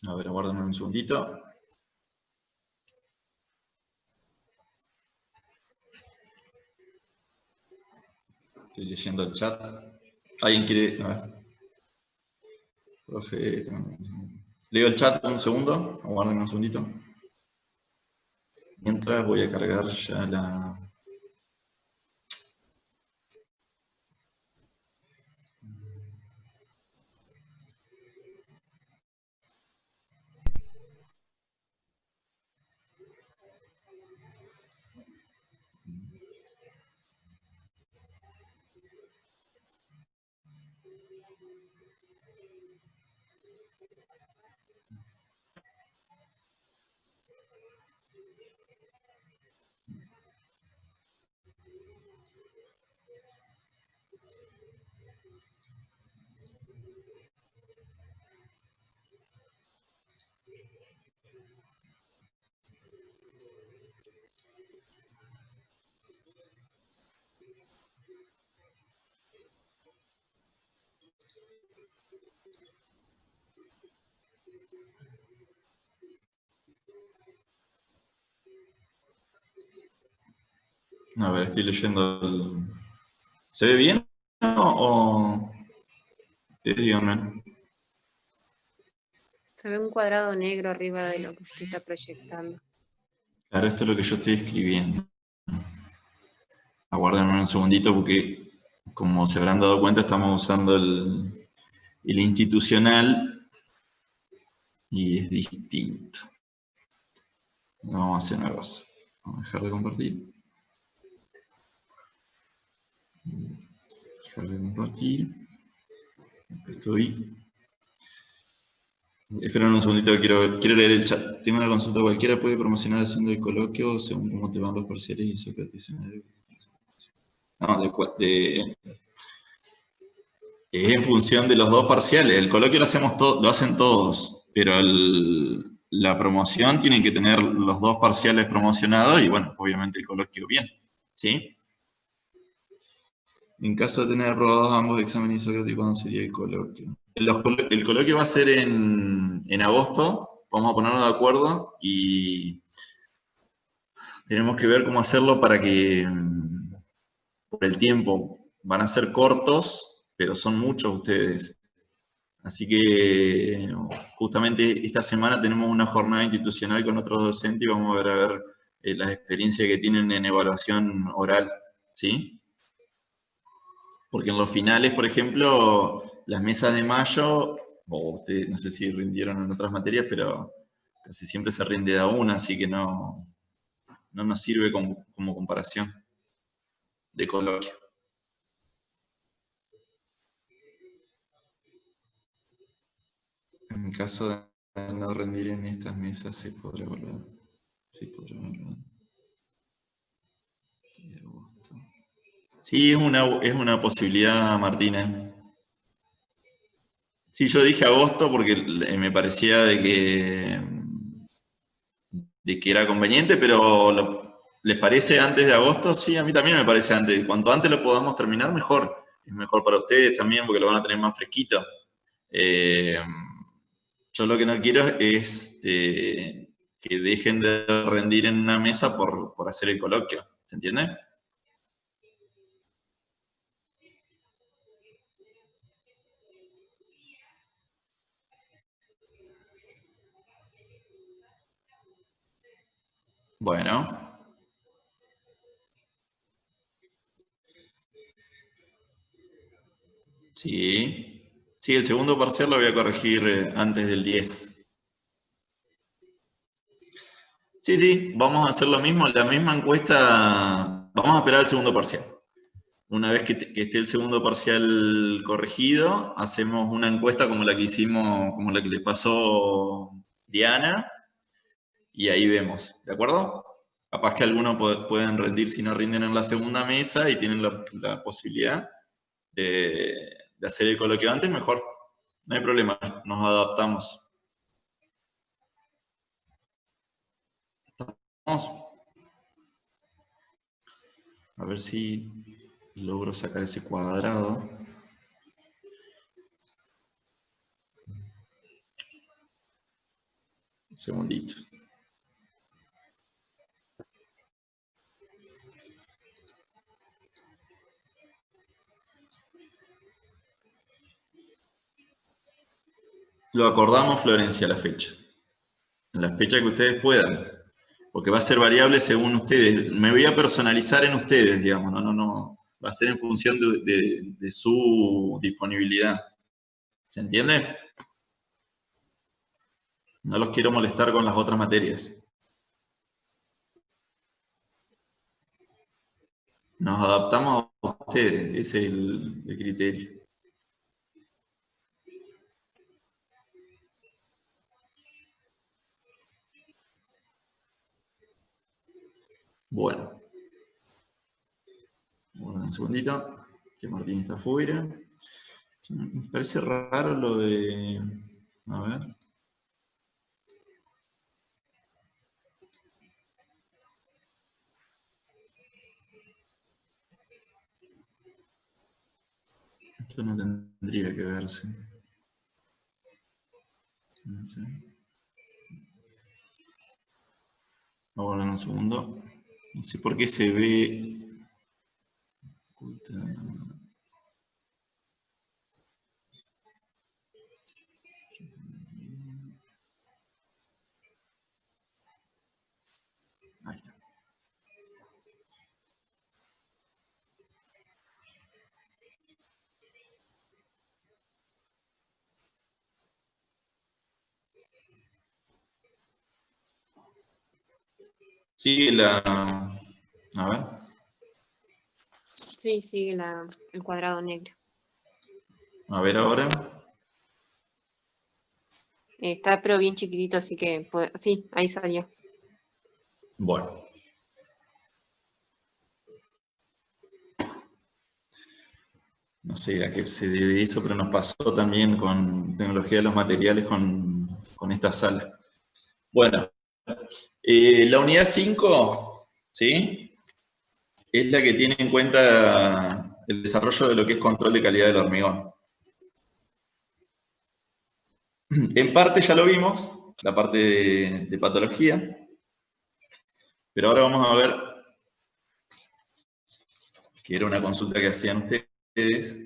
A ver, aguárdame un segundito. Estoy leyendo el chat. ¿Alguien quiere...? A ver. Profe... Leo el chat un segundo. Aguárdame un segundito. Mientras voy a cargar ya la... A ver, estoy leyendo el... ¿Se ve bien o...? Díganme. Se ve un cuadrado negro arriba de lo que usted está proyectando. Claro, esto es lo que yo estoy escribiendo. Aguárdenme un segundito porque, como se habrán dado cuenta, estamos usando el institucional y es distinto. Vamos a hacer una cosa. Vamos a dejar de compartir. Dejar de compartir. Estoy. Esperen un segundito que quiero leer el chat. Tengo una consulta. Cualquiera puede promocionar haciendo el coloquio según cómo te van los parciales y Sócrates. No, es en función de los dos parciales. El coloquio lo hacen todos, pero la promoción tienen que tener los dos parciales promocionados y, bueno, obviamente el coloquio bien. ¿Sí? En caso de tener aprobados ambos exámenes Sócrates, ¿cuándo sería el coloquio? El coloquio va a ser en agosto. Vamos a ponernos de acuerdo y tenemos que ver cómo hacerlo para que, por el tiempo, van a ser cortos, pero son muchos ustedes. Así que justamente esta semana tenemos una jornada institucional con otros docentes y vamos a ver las experiencias que tienen en evaluación oral, ¿sí? Porque en los finales, por ejemplo, las mesas de mayo, o ustedes no sé si rindieron en otras materias, pero casi siempre se rinde a una, así que no nos sirve como comparación de coloquio. En caso de no rendir en estas mesas, se podrá evaluar. Sí, es una posibilidad, Martina. Sí, yo dije agosto porque me parecía de que era conveniente, pero ¿les parece antes de agosto? Sí, a mí también me parece antes. Cuanto antes lo podamos terminar, mejor. Es mejor para ustedes también porque lo van a tener más fresquito. Yo lo que no quiero es que dejen de rendir en una mesa por hacer el coloquio. ¿Se entiende? Bueno. Sí. Sí, el segundo parcial lo voy a corregir antes del 10. Sí, sí, vamos a hacer lo mismo, la misma encuesta. Vamos a esperar el segundo parcial. Una vez que esté el segundo parcial corregido, hacemos una encuesta como la que hicimos, como la que le pasó Diana, y ahí vemos, ¿de acuerdo? Capaz que algunos pueden rendir si no rinden en la segunda mesa y tienen la posibilidad de hacer el coloquio antes, mejor. No hay problema, nos adaptamos. Vamos a ver si logro sacar ese cuadrado. Un segundito. Lo acordamos, Florencia, la fecha. En la fecha que ustedes puedan. Porque va a ser variable según ustedes. Me voy a personalizar en ustedes, digamos. No. Va a ser en función de su disponibilidad. ¿Se entiende? No los quiero molestar con las otras materias. Nos adaptamos a ustedes, ese es el criterio. Bueno, un segundito, que Martín está afuera. Me parece raro lo de... A ver. Esto no tendría que verse. No sé. Vamos a ver un segundo. No sé por qué se ve... Ahí está. Sigue la... A ver. Sí, sigue el cuadrado negro. A ver ahora. Está pero bien chiquitito, así que sí, ahí salió. Bueno. No sé a qué se debe eso, pero nos pasó también con tecnología de los materiales con esta sala. Bueno, la unidad 5, ¿sí? Es la que tiene en cuenta el desarrollo de lo que es control de calidad del hormigón. En parte ya lo vimos, la parte de patología, pero ahora vamos a ver, que era una consulta que hacían ustedes,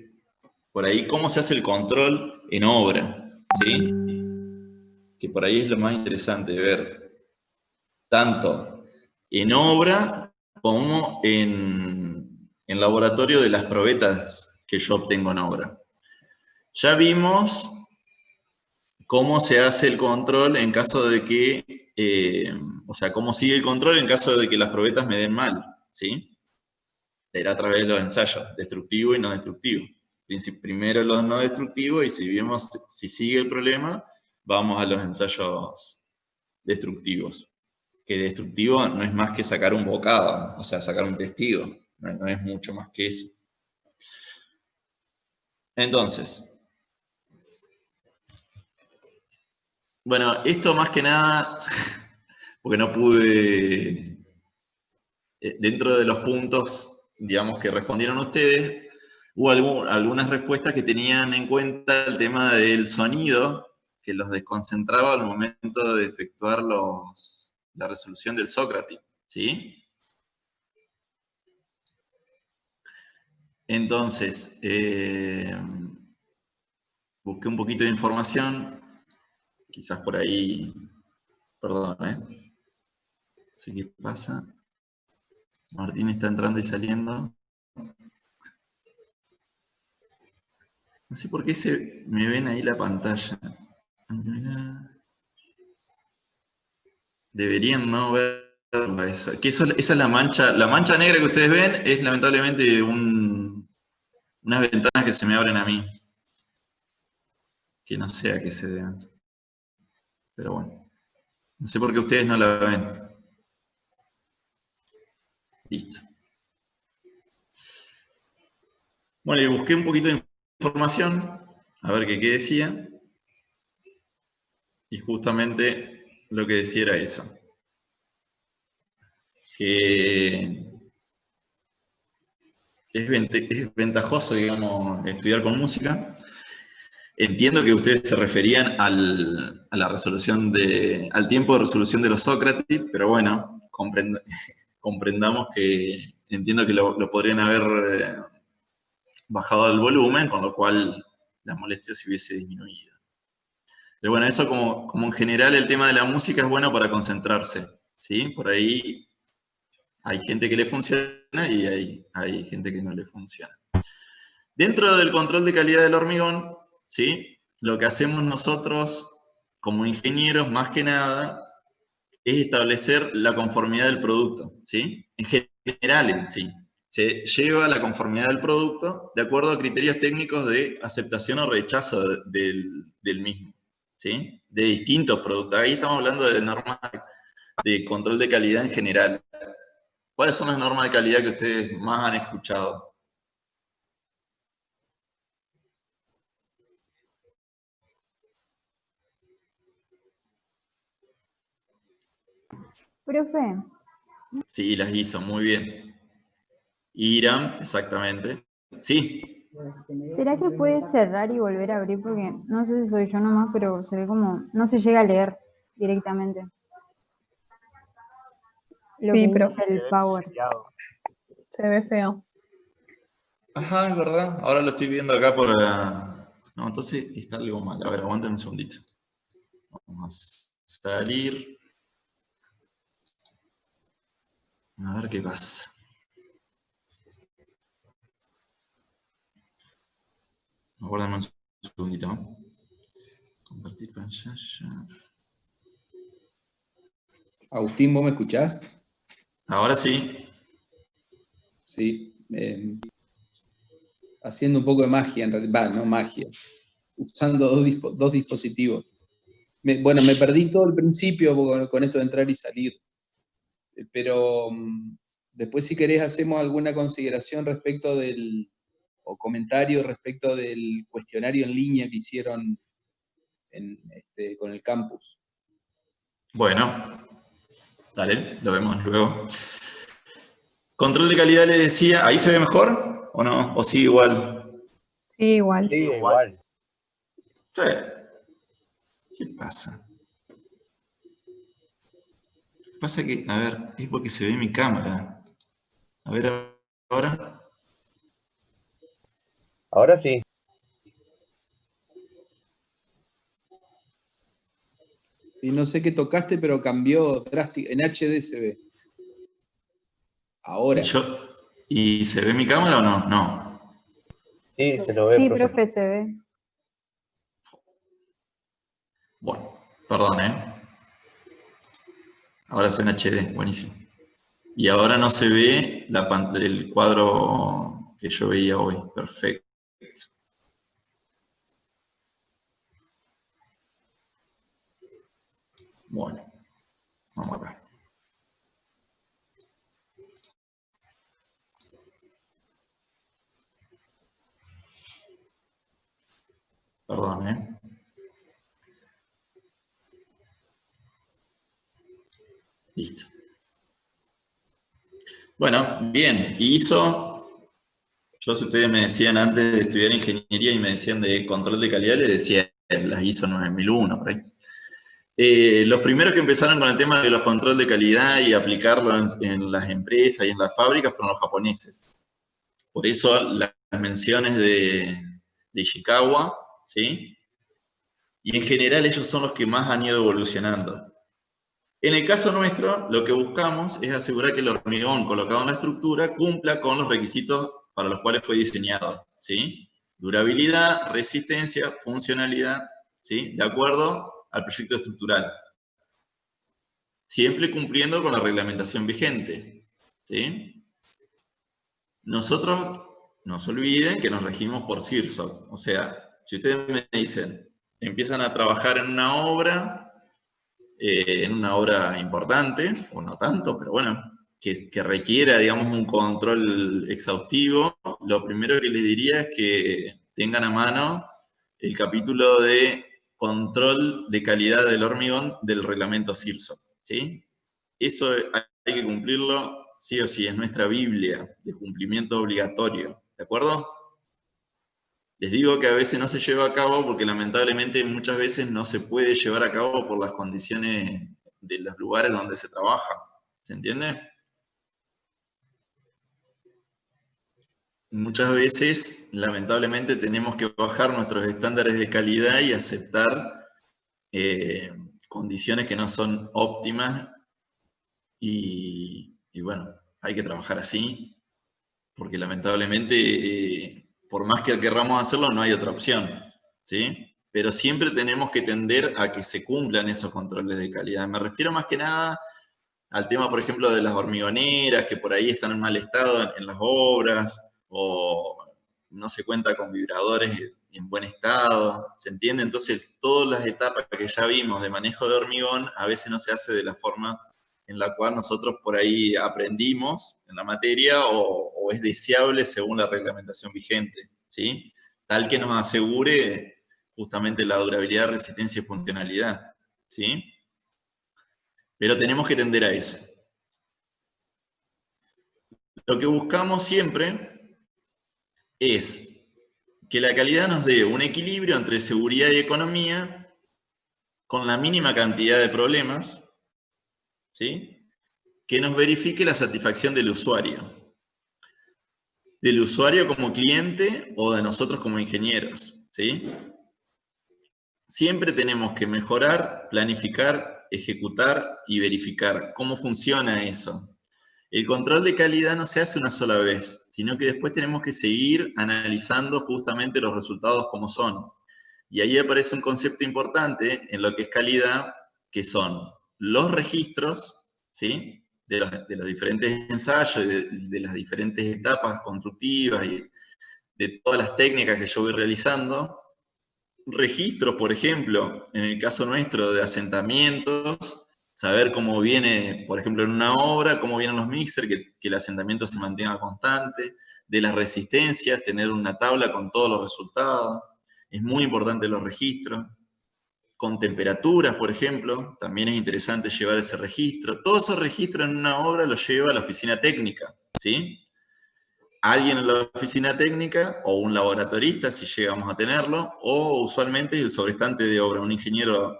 por ahí cómo se hace el control en obra, ¿sí? Que por ahí es lo más interesante de ver, tanto en obra como en laboratorio de las probetas que yo obtengo en obra. Ya vimos cómo se hace el control en caso de que, o sea, cómo sigue el control en caso de que las probetas me den mal, ¿sí? Era a través de los ensayos, destructivo y no destructivo. Primero los no destructivos y si vemos si sigue el problema, vamos a los ensayos destructivos. Que destructivo no es más que sacar un bocado, o sea, sacar un testigo, no es mucho más que eso. Entonces, bueno, esto más que nada, porque no pude, dentro de los puntos, digamos, que respondieron ustedes, hubo algunas respuestas que tenían en cuenta el tema del sonido, que los desconcentraba al momento de efectuar la resolución del Sócrates, ¿sí? Entonces, busqué un poquito de información, quizás por ahí, perdón, ¿eh? No sé qué pasa. Martín está entrando y saliendo. No sé por qué me ven ahí la pantalla. Deberían no verla esa. Que esa es la mancha. La mancha negra que ustedes ven es lamentablemente unas ventanas que se me abren a mí. Que no sé a qué se deben. Pero bueno. No sé por qué ustedes no la ven. Listo. Bueno, y busqué un poquito de información. A ver qué decía. Y justamente lo que decía era eso. Que es ventajoso, digamos, estudiar con música. Entiendo que ustedes se referían a la resolución al tiempo de resolución de los Sócrates, pero bueno, comprendamos que entiendo que lo podrían haber bajado el volumen, con lo cual la molestia se hubiese disminuido. Pero bueno, eso como en general el tema de la música es bueno para concentrarse, ¿sí? Por ahí hay gente que le funciona y hay gente que no le funciona. Dentro del control de calidad del hormigón, ¿sí? Lo que hacemos nosotros como ingenieros, más que nada, es establecer la conformidad del producto, ¿sí? En general en sí. Se lleva la conformidad del producto de acuerdo a criterios técnicos de aceptación o rechazo del mismo, ¿sí? De distintos productos. Ahí estamos hablando de normas de control de calidad en general. ¿Cuáles son las normas de calidad que ustedes más han escuchado? Profe, Sí, las hizo, muy bien. IRAM, exactamente. Sí. ¿será que puede cerrar y volver a abrir? Porque no sé si soy yo nomás, pero se ve como, no se llega a leer directamente lo que Sí, dice profe, el power. se ve feo. Ajá, es verdad. Ahora lo estoy viendo acá por... No, entonces está algo mal. A ver, aguanten un segundito. Vamos a salir. A ver qué pasa. Aguárdame un segundito. Compartir pantalla. Agustín, ¿vos me escuchás? Ahora sí. Sí. Haciendo un poco de magia, en realidad, no magia. Usando dos dispositivos. Bueno, me perdí todo el principio con esto de entrar y salir. Pero después, si querés, hacemos alguna consideración respecto o comentario respecto del cuestionario en línea que hicieron con el campus. Bueno, dale, lo vemos luego. Control de calidad le decía, ¿ahí se ve mejor o no? ¿O sigue igual? Sí, igual. Sí, igual. Sí. ¿Qué pasa? Pasa que, a ver, es porque se ve mi cámara. A ver ahora. Ahora sí. Y no sé qué tocaste, pero cambió drástico. En HD se ve. Ahora. ¿Y se ve mi cámara o no? No. Sí, se lo ve, Sí, profe. profe, se ve. Bueno, perdón, ¿eh? Ahora es en HD, buenísimo. Y ahora no se ve el cuadro que yo veía hoy. Perfecto. Bueno, vamos acá. Perdón, ¿eh? Listo. Bueno, bien. Yo si ustedes me decían antes de estudiar ingeniería y me decían de control de calidad, les decía las ISO 9001, por ahí. Los primeros que empezaron con el tema de los control de calidad y aplicarlo en las empresas y en las fábricas fueron los japoneses. Por eso las menciones de Ishikawa, ¿sí? Y en general ellos son los que más han ido evolucionando. En el caso nuestro, lo que buscamos es asegurar que el hormigón colocado en la estructura cumpla con los requisitos para los cuales fue diseñado, ¿sí? Durabilidad, resistencia, funcionalidad, ¿sí? De acuerdo al proyecto estructural. Siempre cumpliendo con la reglamentación vigente, ¿sí? Nosotros, no se olviden que nos regimos por CIRSOC. O sea, si ustedes me dicen, empiezan a trabajar en una obra importante, o no tanto, pero bueno, que requiera, digamos, un control exhaustivo, lo primero que les diría es que tengan a mano el capítulo de control de calidad del hormigón del reglamento CIRSOC, ¿sí? Eso hay que cumplirlo sí o sí, es nuestra Biblia de cumplimiento obligatorio, ¿de acuerdo? Les digo que a veces no se lleva a cabo porque lamentablemente muchas veces no se puede llevar a cabo por las condiciones de los lugares donde se trabaja. ¿Se entiende? Muchas veces, lamentablemente, tenemos que bajar nuestros estándares de calidad y aceptar condiciones que no son óptimas y bueno, hay que trabajar así, porque lamentablemente, por más que querramos hacerlo, no hay otra opción, ¿sí? Pero siempre tenemos que tender a que se cumplan esos controles de calidad. Me refiero más que nada al tema, por ejemplo, de las hormigoneras, que por ahí están en mal estado en las obras, o no se cuenta con vibradores en buen estado, ¿se entiende? Entonces, todas las etapas que ya vimos de manejo de hormigón, a veces no se hace de la forma en la cual nosotros por ahí aprendimos en la materia, o es deseable según la reglamentación vigente, ¿sí? Tal que nos asegure justamente la durabilidad, resistencia y funcionalidad, ¿sí? Pero tenemos que tender a eso. Lo que buscamos siempre es que la calidad nos dé un equilibrio entre seguridad y economía con la mínima cantidad de problemas, ¿sí? Que nos verifique la satisfacción del usuario como cliente o de nosotros como ingenieros, ¿sí? Siempre tenemos que mejorar, planificar, ejecutar y verificar cómo funciona eso. El control de calidad no se hace una sola vez, sino que después tenemos que seguir analizando justamente los resultados como son. Y ahí aparece un concepto importante en lo que es calidad, que son los registros, ¿sí? de los diferentes ensayos, de las diferentes etapas constructivas y de todas las técnicas que yo voy realizando. Registros, por ejemplo, en el caso nuestro de asentamientos, saber cómo viene, por ejemplo, en una obra, cómo vienen los mixers, que el asentamiento se mantenga constante, de las resistencias, tener una tabla con todos los resultados, es muy importante los registros. Con temperaturas, por ejemplo, también es interesante llevar ese registro. Todos esos registros en una obra los lleva a la oficina técnica, ¿sí? Alguien en la oficina técnica, o un laboratorista, si llegamos a tenerlo, o usualmente el sobrestante de obra, un ingeniero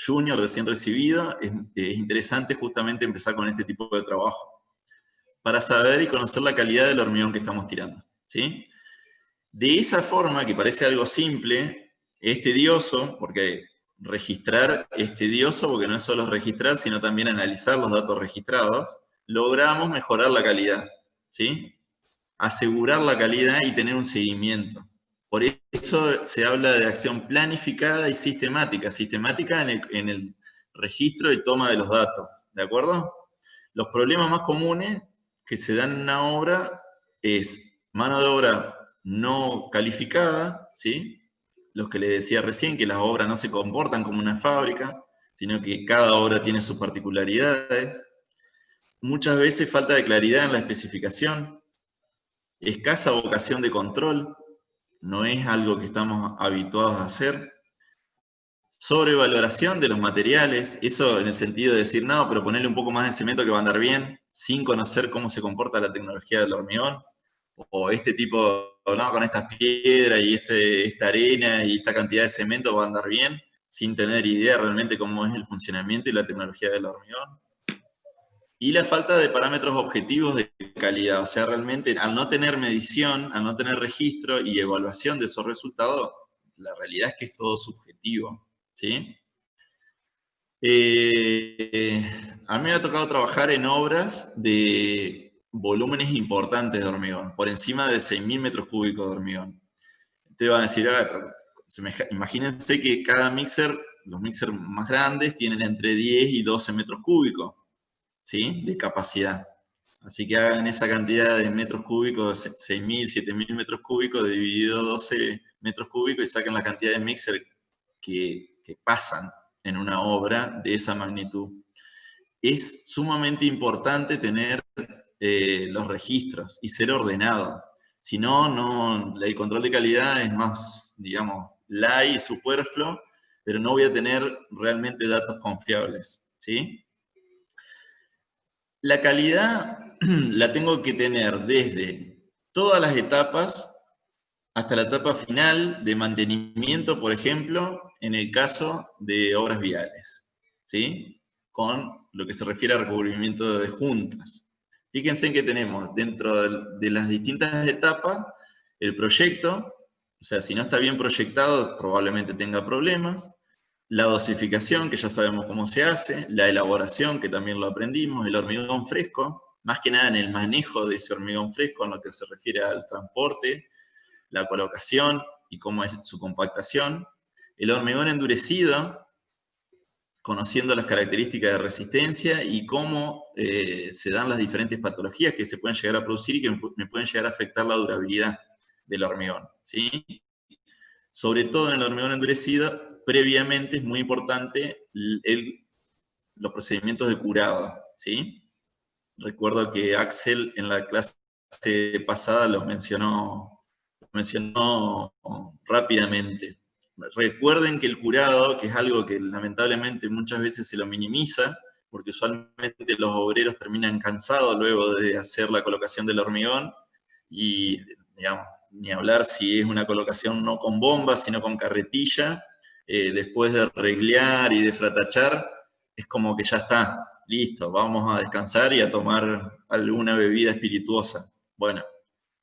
junior recién recibido. Es interesante justamente empezar con este tipo de trabajo, para saber y conocer la calidad del hormigón que estamos tirando, ¿sí? De esa forma, que parece algo simple, es tedioso, porque registrar es tedioso, porque no es solo registrar, sino también analizar los datos registrados, logramos mejorar la calidad, ¿sí? Asegurar la calidad y tener un seguimiento. Por eso se habla de acción planificada y sistemática. Sistemática en el registro y toma de los datos, ¿de acuerdo? Los problemas más comunes que se dan en una obra es mano de obra no calificada, ¿sí? Los que les decía recién, que las obras no se comportan como una fábrica, sino que cada obra tiene sus particularidades. Muchas veces falta de claridad en la especificación, escasa vocación de control, no es algo que estamos habituados a hacer. Sobrevaloración de los materiales, eso en el sentido de decir, no, pero ponerle un poco más de cemento que va a andar bien, sin conocer cómo se comporta la tecnología del hormigón, o este tipo, no, con estas piedras y esta arena y esta cantidad de cemento va a andar bien, sin tener idea realmente cómo es el funcionamiento y la tecnología del hormigón. Y la falta de parámetros objetivos de calidad, o sea, realmente al no tener medición, al no tener registro y evaluación de esos resultados, la realidad es que es todo subjetivo, ¿sí? A mí me ha tocado trabajar en obras de volúmenes importantes de hormigón, por encima de 6.000 metros cúbicos de hormigón. Te van a decir, imagínense que cada mixer, los mixers más grandes, tienen entre 10 y 12 metros cúbicos, ¿sí? De capacidad. Así que hagan esa cantidad de metros cúbicos, 6.000, 7.000 metros cúbicos, dividido 12 metros cúbicos, y saquen la cantidad de mixer que pasan en una obra de esa magnitud. Es sumamente importante tener los registros y ser ordenado. Si no, el control de calidad es más, digamos, light y superfluo, pero no voy a tener realmente datos confiables, ¿sí? La calidad la tengo que tener desde todas las etapas hasta la etapa final de mantenimiento, por ejemplo, en el caso de obras viales, ¿sí? Con lo que se refiere a recubrimiento de juntas. Fíjense en que tenemos dentro de las distintas etapas el proyecto, o sea, si no está bien proyectado, probablemente tenga problemas, la dosificación, que ya sabemos cómo se hace, la elaboración, que también lo aprendimos, el hormigón fresco, más que nada en el manejo de ese hormigón fresco, en lo que se refiere al transporte, la colocación y cómo es su compactación, el hormigón endurecido, conociendo las características de resistencia y cómo se dan las diferentes patologías que se pueden llegar a producir y que me pueden llegar a afectar la durabilidad del hormigón, ¿sí? Sobre todo en el hormigón endurecido, previamente es muy importante los procedimientos de curado, ¿sí? Recuerdo que Axel en la clase pasada lo mencionó rápidamente. Recuerden que el curado, que es algo que lamentablemente muchas veces se lo minimiza, porque usualmente los obreros terminan cansados luego de hacer la colocación del hormigón, y digamos, ni hablar si es una colocación no con bomba, sino con carretilla, después de reglear y de fratachar, es como que ya está, listo, vamos a descansar y a tomar alguna bebida espirituosa. Bueno,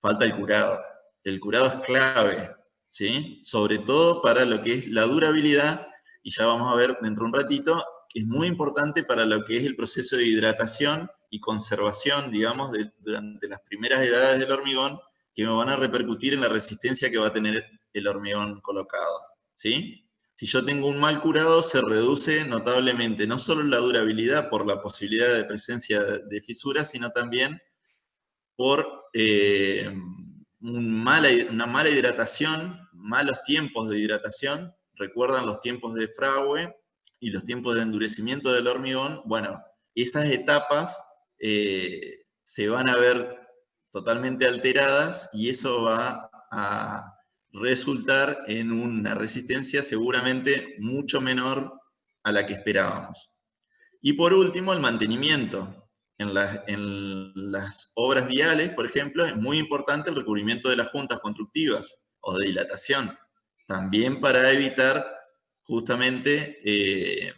falta el curado. El curado es clave, ¿sí? Sobre todo para lo que es la durabilidad, y ya vamos a ver dentro de un ratito, que es muy importante para lo que es el proceso de hidratación y conservación, digamos, durante las primeras edades del hormigón, que me van a repercutir en la resistencia que va a tener el hormigón colocado, ¿sí? Si yo tengo un mal curado, se reduce notablemente no solo la durabilidad por la posibilidad de presencia de fisuras, sino también por una mala hidratación, malos tiempos de hidratación. Recuerdan los tiempos de fragüe y los tiempos de endurecimiento del hormigón. Bueno, esas etapas se van a ver totalmente alteradas y eso va a resultar en una resistencia seguramente mucho menor a la que esperábamos. Y por último, el mantenimiento. En las obras viales, por ejemplo, es muy importante el recubrimiento de las juntas constructivas o de dilatación, también para evitar justamente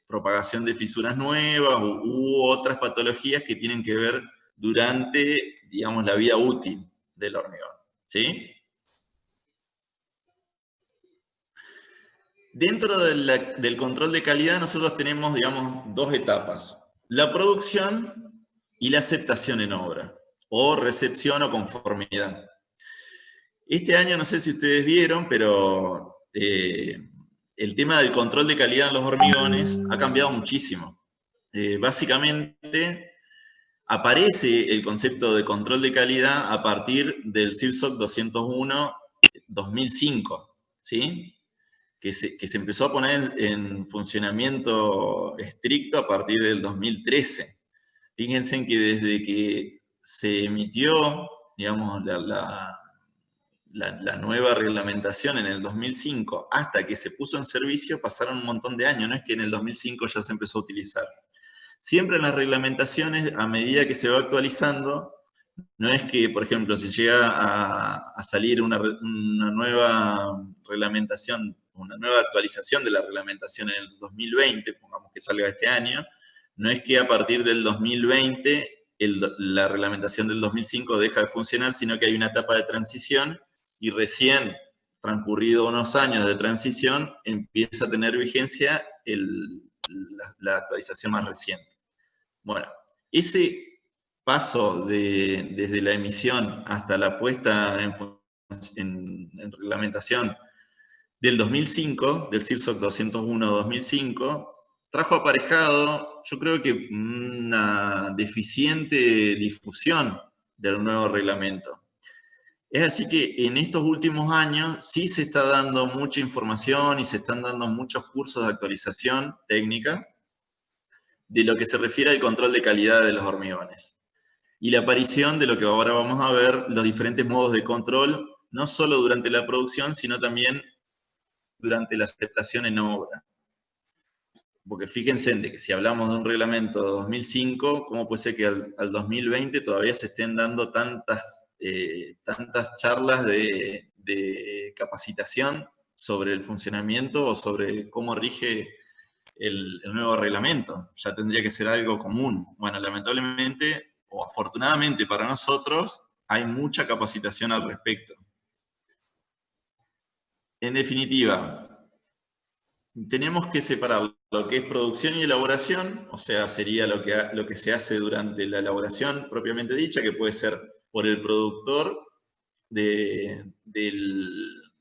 propagación de fisuras nuevas u otras patologías que tienen que ver durante, digamos, la vida útil del hormigón, ¿sí? Dentro del control de calidad nosotros tenemos, digamos, dos etapas. La producción y la aceptación en obra, o recepción o conformidad. Este año, no sé si ustedes vieron, pero el tema del control de calidad en los hormigones ha cambiado muchísimo. Básicamente, aparece el concepto de control de calidad a partir del CIRSOC 201-2005, ¿sí? Que se empezó a poner en funcionamiento estricto a partir del 2013. Fíjense en que desde que se emitió, digamos, la nueva reglamentación en el 2005 hasta que se puso en servicio pasaron un montón de años, no es que en el 2005 ya se empezó a utilizar. Siempre en las reglamentaciones, a medida que se va actualizando, no es que, por ejemplo, si llega a salir una nueva reglamentación, una nueva actualización de la reglamentación en el 2020, pongamos que salga este año, no es que a partir del 2020 la reglamentación del 2005 deja de funcionar, sino que hay una etapa de transición y recién, transcurrido unos años de transición, empieza a tener vigencia la actualización más reciente. Bueno, ese paso desde la emisión hasta la puesta en reglamentación del 2005, del CIRSOC 201-2005, trajo aparejado, yo creo que una deficiente difusión del nuevo reglamento. Es así que en estos últimos años sí se está dando mucha información y se están dando muchos cursos de actualización técnica de lo que se refiere al control de calidad de los hormigones. Y la aparición de lo que ahora vamos a ver, los diferentes modos de control, no solo durante la producción, sino también durante la aceptación en obra. Porque fíjense en que si hablamos de un reglamento de 2005, ¿cómo puede ser que al 2020 todavía se estén dando tantas tantas charlas de capacitación sobre el funcionamiento o sobre cómo rige el nuevo reglamento. Ya tendría que ser algo común. Bueno, lamentablemente, o afortunadamente para nosotros, hay mucha capacitación al respecto. En definitiva, tenemos que separar lo que es producción y elaboración, o sea, sería lo que se hace durante la elaboración propiamente dicha, que puede ser por el productor de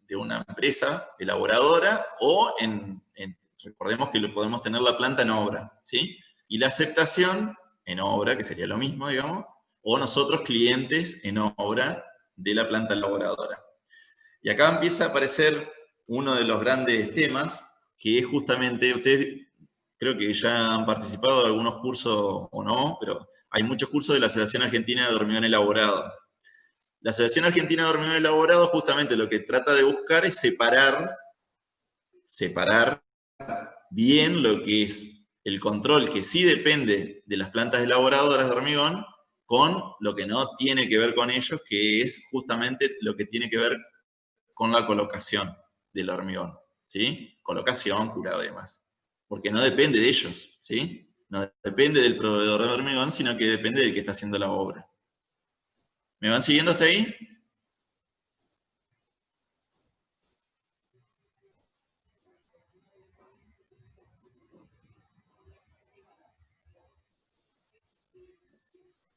una empresa elaboradora, o recordemos que podemos tener la planta en obra, ¿sí? Y la aceptación en obra, que sería lo mismo, digamos, o nosotros clientes en obra de la planta elaboradora. Y acá empieza a aparecer uno de los grandes temas, que es justamente, ustedes creo que ya han participado de algunos cursos o no, pero hay muchos cursos de la Asociación Argentina de Hormigón Elaborado. La Asociación Argentina de Hormigón Elaborado justamente lo que trata de buscar es separar bien lo que es el control que sí depende de las plantas elaboradoras de hormigón con lo que no tiene que ver con ellos, que es justamente lo que tiene que ver con la colocación del hormigón, ¿sí? Colocación, curado y demás. Porque no depende de ellos, ¿sí? No depende del proveedor de hormigón, sino que depende del que está haciendo la obra. ¿Me van siguiendo hasta ahí?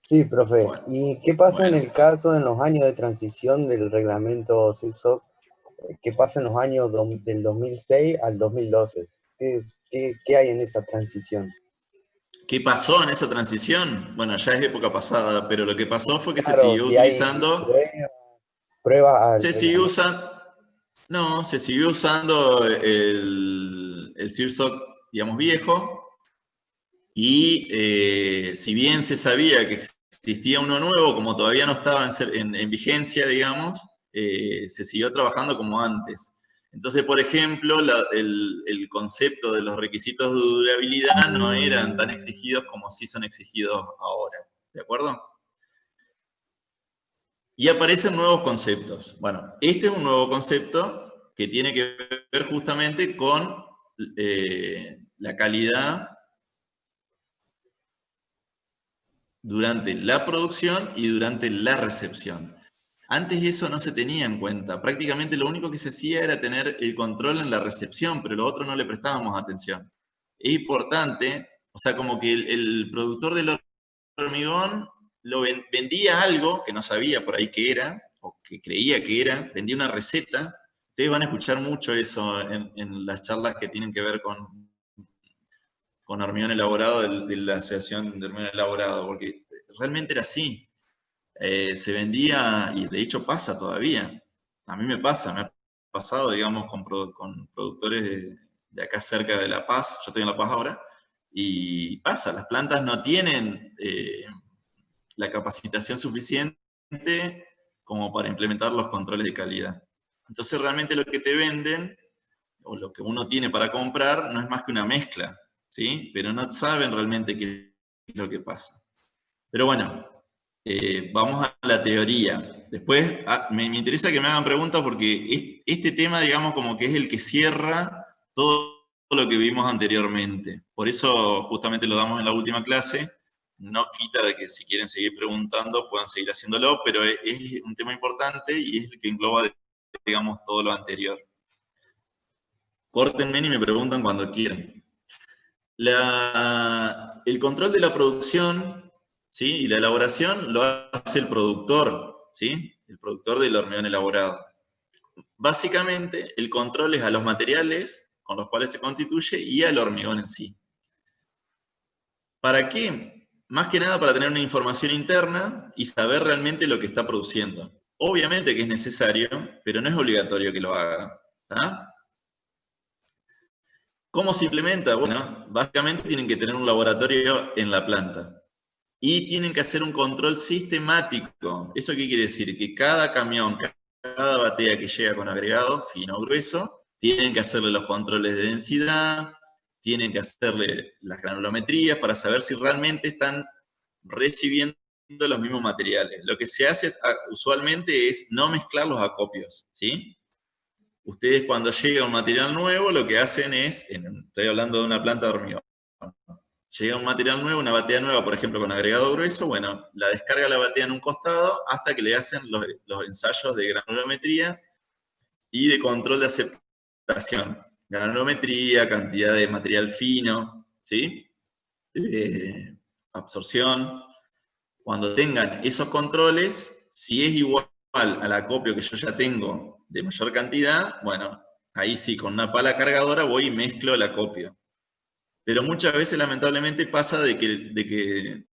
Sí, profe. Bueno, ¿Y qué pasa en bueno. el caso, en los años de transición del reglamento CIRSOC? ¿Qué pasa en los años del 2006 al 2012? ¿Qué hay en esa transición? ¿Qué pasó en esa transición? Bueno, ya es época pasada, pero lo que pasó fue que se Claro, siguió si hay utilizando, pruebas al se siguió reglamento. usando, no, se siguió usando el CIRSOC, digamos, viejo, y si bien se sabía que existía uno nuevo, como todavía no estaba en vigencia, digamos, se siguió trabajando como antes. Entonces, por ejemplo, el concepto de los requisitos de durabilidad no eran tan exigidos como sí son exigidos ahora. ¿De acuerdo? Y aparecen nuevos conceptos. Bueno, este es un nuevo concepto que tiene que ver justamente con la calidad durante la producción y durante la recepción. Antes eso no se tenía en cuenta. Prácticamente lo único que se hacía era tener el control en la recepción, pero lo otro no le prestábamos atención. Es importante, o sea, como que el productor del hormigón vendía algo que no sabía por ahí qué era, o que creía que era, vendía una receta. Ustedes van a escuchar mucho eso en las charlas que tienen que ver con hormigón elaborado de la Asociación de Hormigón Elaborado, porque realmente era así. Se vendía, y de hecho pasa todavía. A mí me ha pasado, digamos, con productores de acá cerca de La Paz, yo estoy en La Paz ahora, y pasa, las plantas no tienen la capacitación suficiente como para implementar los controles de calidad. Entonces realmente lo que te venden, o lo que uno tiene para comprar, no es más que una mezcla, ¿sí? Pero no saben realmente qué es lo que pasa. Pero bueno, vamos a la teoría. Después, me interesa que me hagan preguntas porque este tema, digamos, como que es el que cierra todo lo que vimos anteriormente. Por eso justamente lo damos en la última clase. No quita de que si quieren seguir preguntando puedan seguir haciéndolo, pero es un tema importante y es el que engloba, digamos, todo lo anterior. Córtenme y me preguntan cuando quieran. El control de la producción, ¿sí? Y la elaboración lo hace el productor, ¿sí? El productor del hormigón elaborado. Básicamente, el control es a los materiales con los cuales se constituye y al hormigón en sí. ¿Para qué? Más que nada para tener una información interna y saber realmente lo que está produciendo. Obviamente que es necesario, pero no es obligatorio que lo haga. ¿Tá? ¿Cómo se implementa? Bueno, básicamente tienen que tener un laboratorio en la planta. Y tienen que hacer un control sistemático. ¿Eso qué quiere decir? Que cada camión, cada batea que llega con agregado, fino o grueso, tienen que hacerle los controles de densidad, tienen que hacerle las granulometrías para saber si realmente están recibiendo los mismos materiales. Lo que se hace usualmente es no mezclar los acopios, ¿sí? Ustedes cuando llega un material nuevo, lo que hacen es, estoy hablando de una planta de hormigón, llega un material nuevo, una batea nueva, por ejemplo, con agregado grueso, bueno, la descarga la batea en un costado hasta que le hacen los ensayos de granulometría y de control de aceptación. Granulometría, cantidad de material fino, ¿sí? Absorción. Cuando tengan esos controles, si es igual al acopio que yo ya tengo de mayor cantidad, bueno, ahí sí, con una pala cargadora voy y mezclo el acopio. Pero muchas veces, lamentablemente, pasa de que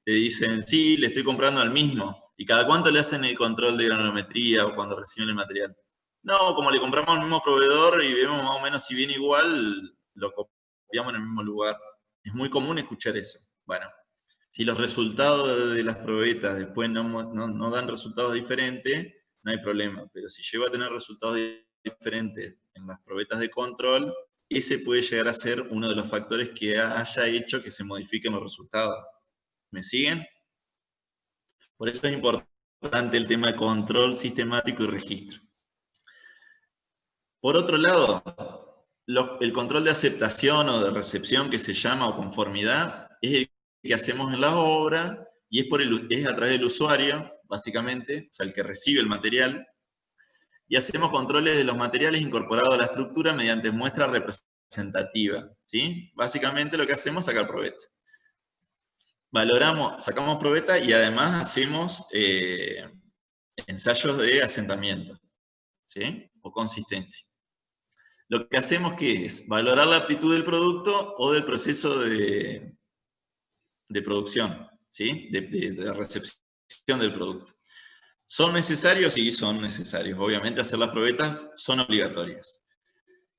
te dicen, sí, le estoy comprando al mismo. ¿Y cada cuánto le hacen el control de granulometría o cuando reciben el material? No, como le compramos al mismo proveedor y vemos más o menos si viene igual, lo copiamos en el mismo lugar. Es muy común escuchar eso. Bueno, si los resultados de las probetas después no dan resultados diferentes, no hay problema. Pero si llego a tener resultados diferentes en las probetas de control, ese puede llegar a ser uno de los factores que haya hecho que se modifiquen los resultados. ¿Me siguen? Por eso es importante el tema de control sistemático y registro. Por otro lado, el control de aceptación o de recepción, que se llama, o conformidad, es el que hacemos en la obra y es a través del usuario, básicamente, o sea, el que recibe el material, y hacemos controles de los materiales incorporados a la estructura mediante muestra representativa, ¿sí? Básicamente lo que hacemos es sacar probeta. Sacamos probeta y además hacemos ensayos de asentamiento, ¿sí? O consistencia. Lo que hacemos, ¿qué es? Valorar la aptitud del producto o del proceso de producción, ¿sí? De recepción del producto. ¿Son necesarios? Sí, son necesarios. Obviamente hacer las probetas son obligatorias.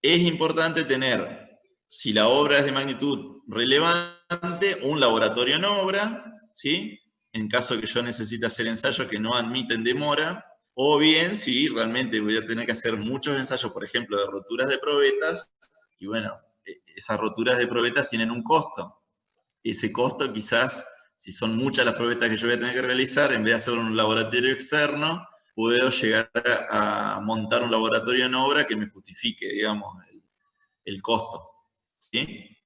Es importante tener, si la obra es de magnitud relevante, un laboratorio en obra, ¿sí? En caso que yo necesite hacer ensayos que no admiten demora, o bien si realmente voy a tener que hacer muchos ensayos, por ejemplo, de roturas de probetas, y bueno, esas roturas de probetas tienen un costo. Ese costo quizás, si son muchas las probetas que yo voy a tener que realizar, en vez de hacerlo en un laboratorio externo, puedo llegar a montar un laboratorio en obra que me justifique, digamos, el costo, ¿sí?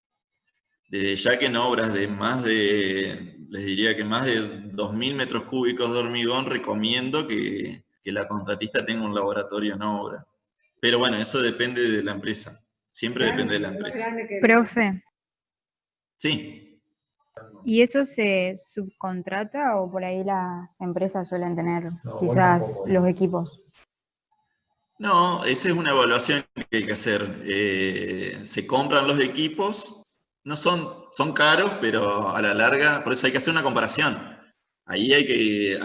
Desde ya que en obras de les diría que más de 2.000 metros cúbicos de hormigón, recomiendo que la contratista tenga un laboratorio en obra. Pero bueno, eso depende de la empresa. Siempre depende de la empresa. Profe, Sí. ¿y eso se subcontrata o por ahí las empresas suelen tener quizás los equipos? No, esa es una evaluación que hay que hacer. Se compran los equipos, no son caros, pero a la larga, por eso hay que hacer una comparación. Ahí hay que,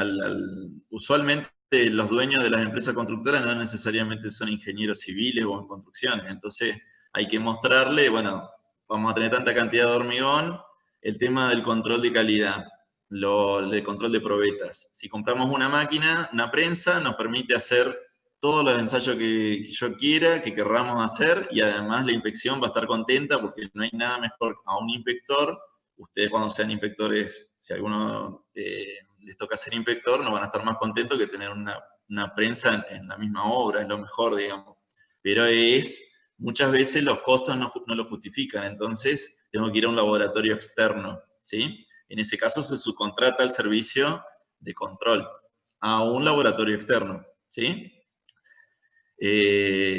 usualmente los dueños de las empresas constructoras no necesariamente son ingenieros civiles o en construcciones, entonces hay que mostrarle, bueno, vamos a tener tanta cantidad de hormigón, el tema del control de calidad, el control de probetas. Si compramos una máquina, una prensa, nos permite hacer todos los ensayos que yo quiera, que querramos hacer, y además la inspección va a estar contenta porque no hay nada mejor a un inspector. Ustedes cuando sean inspectores, si a alguno les toca ser inspector, no van a estar más contentos que tener una prensa en la misma obra, es lo mejor, digamos. Pero muchas veces los costos no lo justifican, entonces tengo que ir a un laboratorio externo, ¿sí? En ese caso se subcontrata el servicio de control a un laboratorio externo, ¿sí?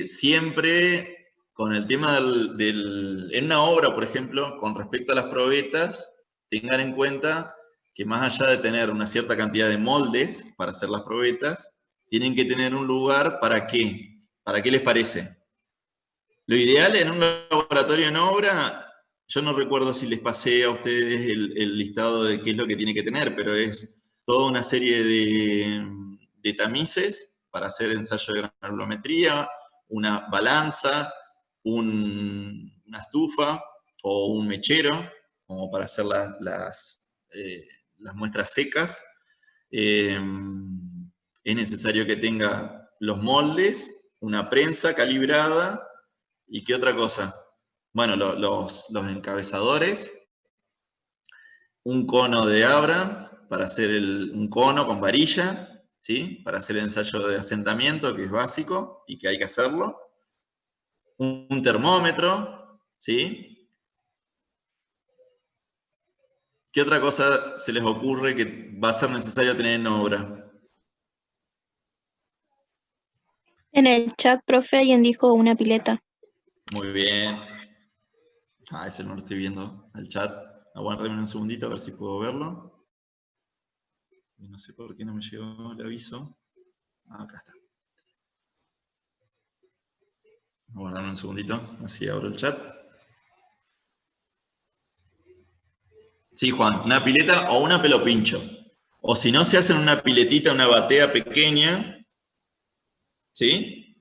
Siempre con el tema en una obra, por ejemplo, con respecto a las probetas, tengan en cuenta que más allá de tener una cierta cantidad de moldes para hacer las probetas, tienen que tener un lugar ¿para qué? ¿Para qué les parece? Lo ideal en un laboratorio en obra, yo no recuerdo si les pasé a ustedes el listado de qué es lo que tiene que tener, pero es toda una serie de tamices para hacer ensayo de granulometría, una balanza, una estufa o un mechero, como para hacer las muestras secas. Es necesario que tenga los moldes, una prensa calibrada, ¿y qué otra cosa? Bueno, los encabezadores, un cono de Abraham para hacer un cono con varilla, ¿sí? Para hacer el ensayo de asentamiento, que es básico y que hay que hacerlo. Un termómetro, ¿sí? ¿Qué otra cosa se les ocurre que va a ser necesario tener en obra? En el chat, profe, alguien dijo una pileta. Muy bien. Ah, ese no lo estoy viendo al chat. Aguárdame un segundito a ver si puedo verlo. No sé por qué no me llegó el aviso. Ah, acá está. Aguárdame un segundito, así abro el chat. Sí, Juan, una pileta o una pelo pincho. O si no, se hacen una piletita, una batea pequeña. ¿Sí?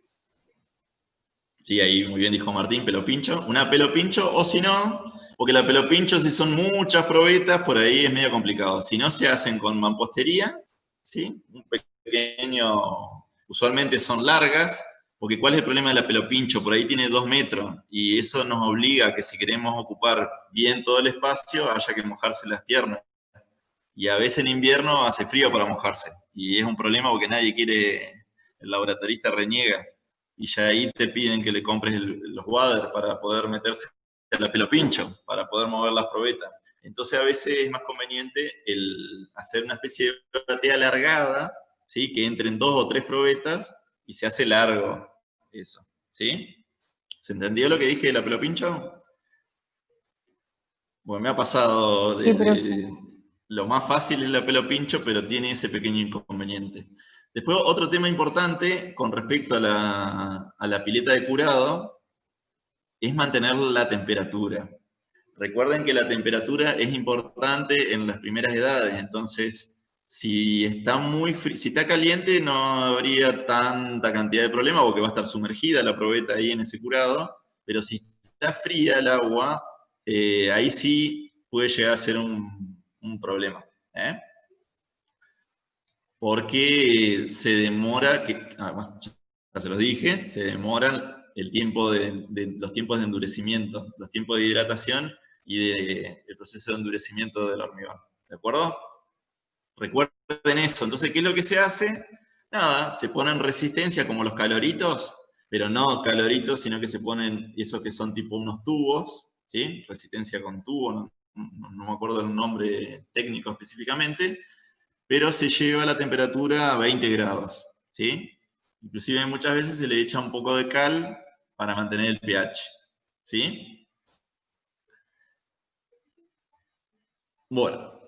Sí, ahí muy bien dijo Martín, pelo pincho. Una pelo pincho, o si no, porque la pelo pincho, si son muchas probetas, por ahí es medio complicado. Si no, se hacen con mampostería, ¿sí? Un pequeño, usualmente son largas, porque ¿cuál es el problema de la pelo pincho? Por ahí tiene 2 metros, y eso nos obliga a que si queremos ocupar bien todo el espacio, haya que mojarse las piernas. Y a veces en invierno hace frío para mojarse, y es un problema porque nadie quiere, el laboratorista reniega, y ya ahí te piden que le compres los wader para poder meterse a la pelo pincho, para poder mover las probetas. Entonces a veces es más conveniente hacer una especie de batea alargada, ¿sí? Que entren 2 o 3 probetas y se hace largo eso, ¿sí? ¿Se entendió lo que dije de la pelo pincho? Bueno, me ha pasado Sí, profe. lo más fácil es la pelo pincho, pero tiene ese pequeño inconveniente. Después, otro tema importante con respecto a la pileta de curado es mantener la temperatura. Recuerden que la temperatura es importante en las primeras edades, entonces si está si está caliente no habría tanta cantidad de problema porque va a estar sumergida la probeta ahí en ese curado, pero si está fría el agua, ahí sí puede llegar a ser un problema. Porque se demora, bueno, ya se los dije, se demoran el tiempo los tiempos de endurecimiento, los tiempos de hidratación y el proceso de endurecimiento del hormigón. ¿De acuerdo? Recuerden eso. Entonces, ¿qué es lo que se hace? Nada, se ponen resistencia como los caloritos, pero no caloritos, sino que se ponen esos que son tipo unos tubos, ¿sí? Resistencia con tubo, no me acuerdo el nombre técnico específicamente, pero se lleva la temperatura a 20 grados, ¿sí? Inclusive muchas veces se le echa un poco de cal para mantener el pH, ¿sí? Bueno,